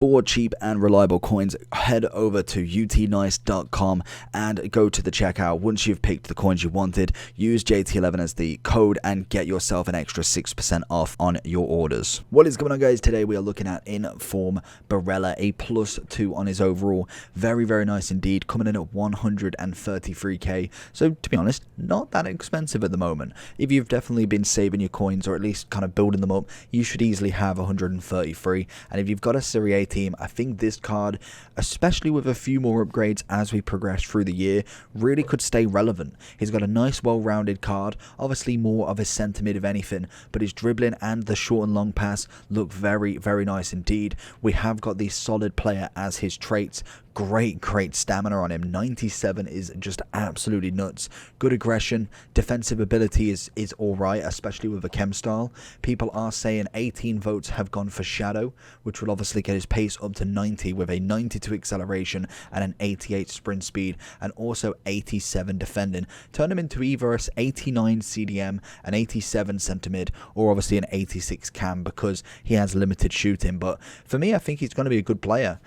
For cheap and reliable coins, head over to utnice.com and go to the checkout. Once you've picked the coins you wanted, use JT11 as the code and get yourself an extra 6% off on your orders. What is going on, guys? Today we are looking at in-form Barella, a +2 on his overall. Very, very nice indeed, coming in at 133k. So to be honest, not that expensive at the moment. If you've definitely been saving your coins or at least kind of building them up, you should easily have 133. And if you've got a Serie A team, I think this card, especially with a few more upgrades as we progress through the year, really could stay relevant. He's got a nice well-rounded card, obviously more of a centre mid if anything, but his dribbling and the short and long pass look very, very nice indeed. We have got the solid player as his traits. Great stamina on him. 97 is just absolutely nuts. Good aggression. Defensive ability is alright, especially with a chem style. People are saying 18 votes have gone for Shadow, which will obviously get his pace up to 90 with a 92 acceleration and an 88 sprint speed, and also 87 defending. Turn him into either an 89 CDM, an 87 centre mid, or obviously an 86 cam because he has limited shooting. But for me, I think he's going to be a good player.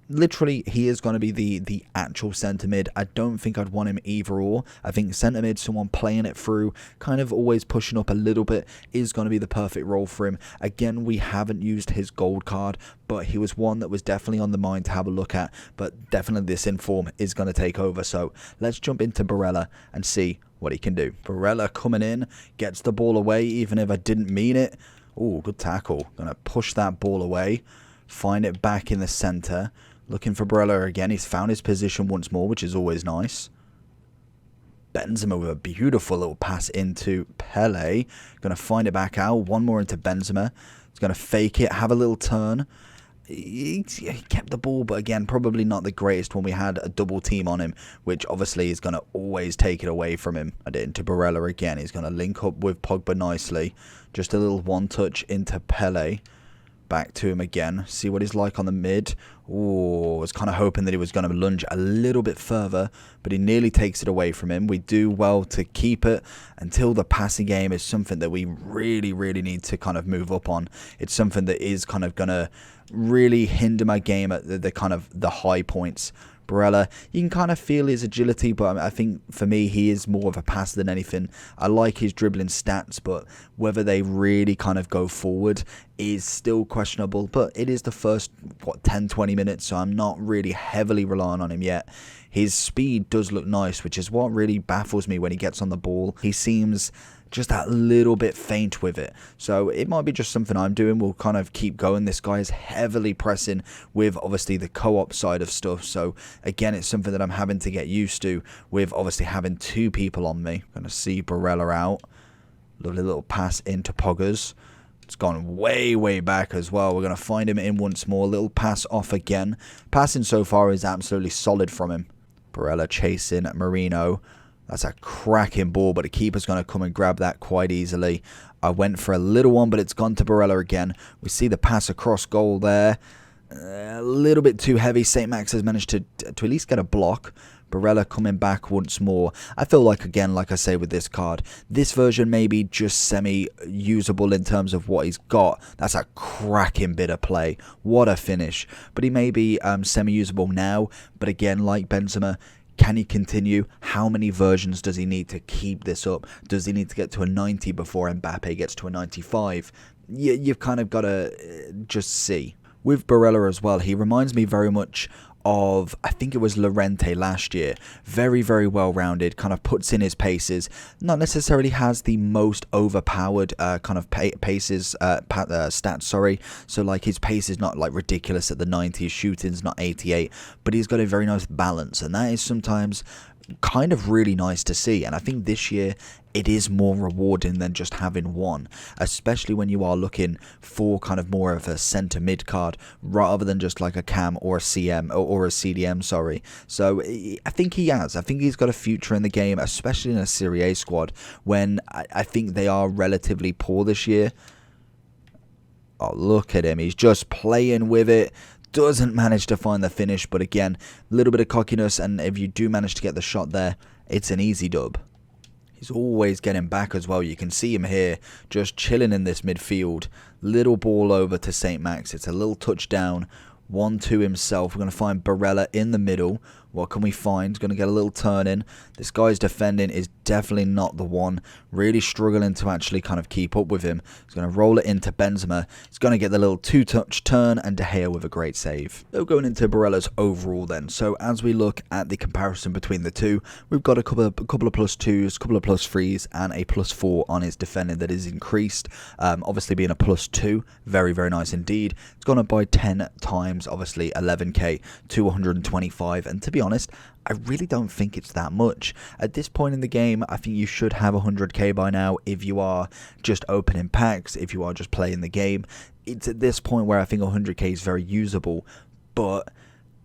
Literally, he is going to be the actual centre mid. I don't think I'd want him either or. I think centre mid, someone playing it through, kind of always pushing up a little bit, is going to be the perfect role for him. Again, we haven't used his gold card, but he was one that was definitely on the mind to have a look at. But definitely this inform is going to take over. So let's jump into Barella and see what he can do. Barella coming in, gets the ball away, even if I didn't mean it. Oh, good tackle. Going to push that ball away, find it back in the centre. Looking for Barella again. He's found his position once more, which is always nice. Benzema with a beautiful little pass into Pele. Going to find it back out. One more into Benzema. He's going to fake it, have a little turn. He kept the ball, but again, probably not the greatest when we had a double team on him, which obviously is going to always take it away from him. I did into Barella again. He's going to link up with Pogba nicely. Just a little one touch into Pele. Back to him again. See what he's like on the mid. Oh, I was kind of hoping that he was going to lunge a little bit further, but he nearly takes it away from him. We do well to keep it until the passing game is something that we really need to kind of move up on. It's something that is kind of going to really hinder my game at the kind of the high points. Barella, you can kind of feel his agility, but I think for me he is more of a passer than anything. I like his dribbling stats, but whether they really kind of go forward is still questionable. But it is the first 10-20 minutes, so I'm not really heavily relying on him yet. His speed does look nice, which is what really baffles me when he gets on the ball. He seems just that little bit faint with it. So it might be just something I'm doing. We'll kind of keep going. This guy is heavily pressing with obviously the co-op side of stuff. So again, it's something that I'm having to get used to with obviously having two people on me. Going to see Barella out. Lovely little pass into Poggers. It's gone way back as well. We're going to find him in once more. Little pass off again. Passing so far is absolutely solid from him. Barella chasing Marino. That's a cracking ball, but the keeper's going to come and grab that quite easily. I went for a little one, but it's gone to Barella again. We see the pass across goal there. A little bit too heavy. St. Max has managed to at least get a block. Barella coming back once more. I feel like, again, like I say with this card, this version may be just semi-usable in terms of what he's got. That's a cracking bit of play. What a finish. But he may be semi-usable now. But again, like Benzema, can he continue? How many versions does he need to keep this up? Does he need to get to a 90 before Mbappe gets to a 95? You've kind of got to just see. With Barella as well, he reminds me very much of, I think it was Llorente last year. Very well-rounded, kind of puts in his paces. Not necessarily has the most overpowered kind of paces, stats, sorry. So like his pace is not like ridiculous at the 90, his shooting's not 88, but he's got a very nice balance, and that is sometimes kind of really nice to see. And I think this year it is more rewarding than just having one, especially when you are looking for kind of more of a centre mid card rather than just like a cam or a CM or a CDM, sorry. So I think he's got a future in the game, especially in a Serie A squad when I think they are relatively poor this year. Oh, look at him, he's just playing with it. Doesn't manage to find the finish, but again, a little bit of cockiness, and if you do manage to get the shot there, it's an easy dub. He's always getting back as well. You can see him here, just chilling in this midfield. Little ball over to St. Max. It's a little touchdown. 1-2 himself. We're going to find Barella in the middle. What can we find? Going to get a little turn in. This guy's defending is definitely not the one. Really struggling to actually kind of keep up with him. He's going to roll it into Benzema. He's going to get the little two-touch turn, and De Gea with a great save. So going into Barella's overall then. So as we look at the comparison between the two, we've got a couple of +2s, couple of +3s, and a +4 on his defending that is increased. Obviously being a +2, very, very nice indeed. It's gone up by 10 times, obviously 11k to 125, and to be honest, I really don't think it's that much. At this point in the game, I think you should have 100k by now if you are just opening packs, if you are just playing the game. It's at this point where I think 100k is very usable, but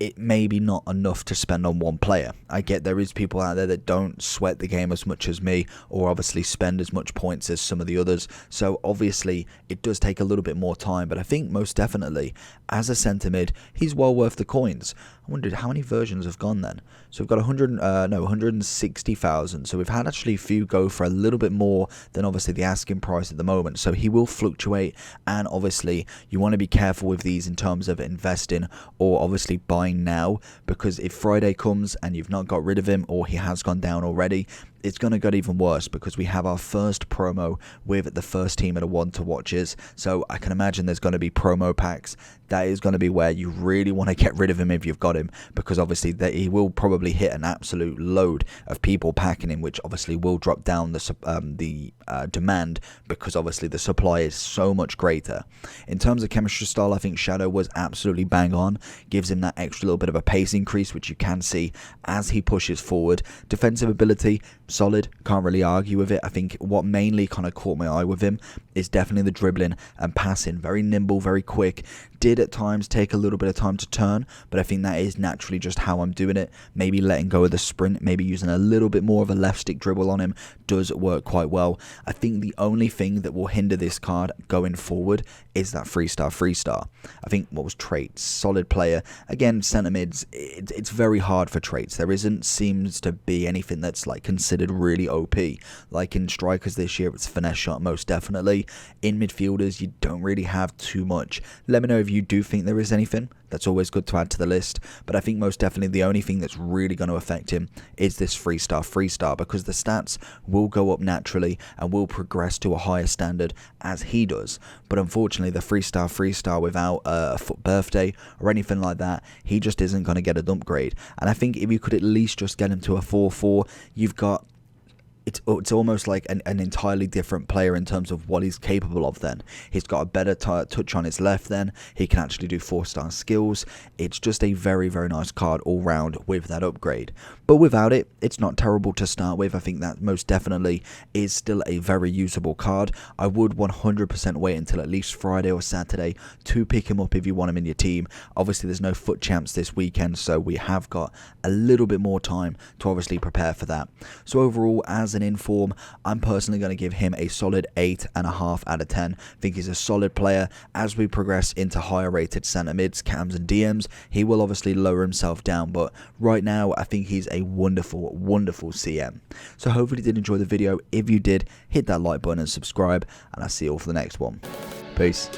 it may be not enough to spend on one player. I get there is people out there that don't sweat the game as much as me, or obviously spend as much points as some of the others, so obviously it does take a little bit more time, but I think most definitely as a centre mid he's well worth the coins. I wondered how many versions have gone then. So we've got 160,000, so we've had actually a few go for a little bit more than obviously the asking price at the moment, so he will fluctuate, and obviously you want to be careful with these in terms of investing or obviously buying now, because if Friday comes and you've not got rid of him, or he has gone down already, it's going to get even worse, because we have our first promo with the first team at a 1 to watches, so I can imagine there's going to be promo packs. That is going to be where you really want to get rid of him if you've got him, because obviously he will probably hit an absolute load of people packing him, which obviously will drop down the demand, because obviously the supply is so much greater. In terms of chemistry style, I think Shadow was absolutely bang on. Gives him that extra little bit of a pace increase, which you can see as he pushes forward. Defensive ability, solid, can't really argue with it. I think what mainly kind of caught my eye with him is definitely the dribbling and passing. Very nimble, very quick. Did at times take a little bit of time to turn, but I think that is naturally just how I'm doing it. Maybe letting go of the sprint, maybe using a little bit more of a left stick dribble on him does work quite well. I think the only thing that will hinder this card going forward is that 3-star. I think what was traits, solid player. Again, centre mids, it's very hard for traits. There seems to be anything that's like considered really OP. Like in strikers this year, it's finesse shot most definitely. In midfielders, you don't really have too much. Let me know if you do think there is anything. That's always good to add to the list, but I think most definitely the only thing that's really going to affect him is this 3-star, because the stats will go up naturally and will progress to a higher standard as he does. But unfortunately, the 3-star without a FUT birthday or anything like that, he just isn't going to get an upgrade. And I think if you could at least just get him to a 4-4, you've got it's almost like an entirely different player in terms of what he's capable of then. He's got a better touch on his left then. He can actually do 4-star skills. It's just a very, very nice card all round with that upgrade. But without it, it's not terrible to start with. I think that most definitely is still a very usable card. I would 100% wait until at least Friday or Saturday to pick him up if you want him in your team. Obviously, there's no FUT champs this weekend, so we have got a little bit more time to obviously prepare for that. So overall, as an inform, I'm personally going to give him a solid 8.5 out of 10. I think he's a solid player. As we progress into higher rated centre mids, cams and DMs, he will obviously lower himself down, but right now I think he's a wonderful CM. So hopefully you did enjoy the video. If you did, hit that like button and subscribe, and I'll see you all for the next one. Peace.